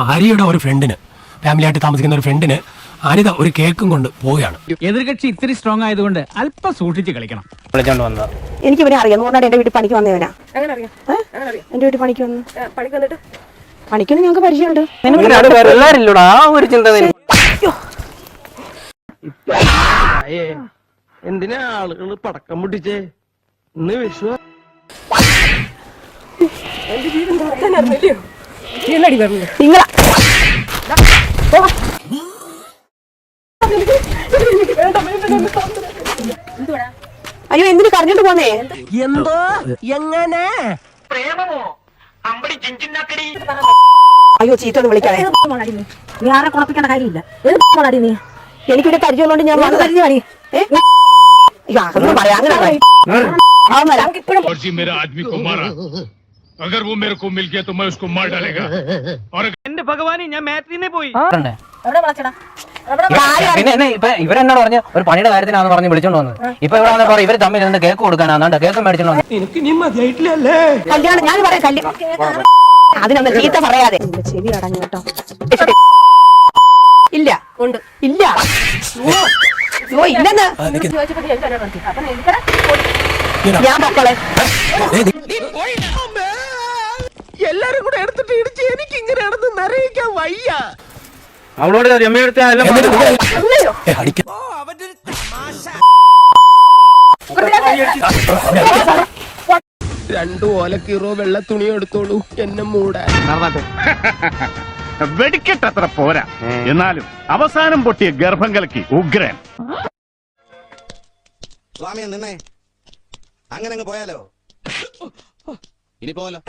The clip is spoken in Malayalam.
ആര്യയുടെ ഒരു ഫ്രണ്ടിന്, ഫാമിലി ആയിട്ട് താമസിക്കുന്ന ഒരു ഫ്രണ്ടിന് അനിത ഒരു കേക്കും കൊണ്ട് പോവുകയാണ്. എതിർകക്ഷി ഇത്തിരി സ്ട്രോങ് ആയതുകൊണ്ട് അല്പം സൂക്ഷിച്ച് കളിക്കണം. വിളിച്ചോണ്ട് വന്നത് എനിക്ക് ഇവനെ അറിയാം. നൂറിനാട് എന്റെ വീട്ടിൽ പണിക്ക് വന്നവനാ. എന്റെ വീട്ടിൽ പണിക്ക് വന്നു. പണിക്കൊന്നും ഞങ്ങൾക്ക് പരിചയമുണ്ട്. എല്ലാരില്ലൂടാ ആ ഒരു ചിന്ത. എന്തിനാ ആളുകള് പടക്കം പൊട്ടിച്ചേ? ഇന്ന് വിഷു. നിങ്ങളാ അയ്യോ എന്തിനു കരഞ്ഞോണ്ട് പോന്നേ? എന്തോ എങ്ങനെ അയ്യോ ചീത്ത ഒന്ന് വിളിക്കാതെ. നീ ആരെ കുളപ്പിക്കേണ്ട കാര്യമില്ല. എനിക്കിവിടെ പരിചയമുള്ളതുകൊണ്ട് ഞാൻ പറയാം. എന്റെ ഭഗവാനെ, ഞാൻ മാട്രിനെ പോയി. പിന്നെ ഇവരെന്നോട് പറഞ്ഞ ഒരു പണിയുടെ കാര്യത്തിനാന്ന് പറഞ്ഞ് വിളിച്ചോണ്ട് വന്നത്. ഇപ്പൊ ഇവിടെ വന്നപ്പോ ഇവര് തമ്മിൽ നിന്ന് കേക്ക് കൊടുക്കാനാ കേക്ക് മേടിച്ചോണ്ട് വന്നത്. കല്യാണം ഞാൻ പറയാം. കല്യാണം അതിനൊന്നും ചീത്ത പറയാതെ. ചെവി അടഞ്ഞു കേട്ടോ. ഇല്ല ഉണ്ട് ഇല്ല ഇല്ലെന്ന് ഞാൻ മക്കളെ എല്ലാരും കൂടെ എടുത്തിട്ട് ഇടിച്ച് എനിക്ക് ഇങ്ങനെ നടന്ന് നിറയിക്കാൻ വയ്യ. അവളോട് രമ്യെടുത്ത രണ്ടു ഓലക്കീറോ വെള്ള തുണി എടുത്തോളൂ എന്നെ മൂടാൻ. വെടിക്കെട്ടത്ര പോരാ, എന്നാലും അവസാനം പൊട്ടിയ ഗർഭം കലക്കി ഉഗ്രൻ. സ്വാമിയെ നിന്നേ, അങ്ങനെ അങ്ങ് പോയാലോ? ഇനി പോലോ.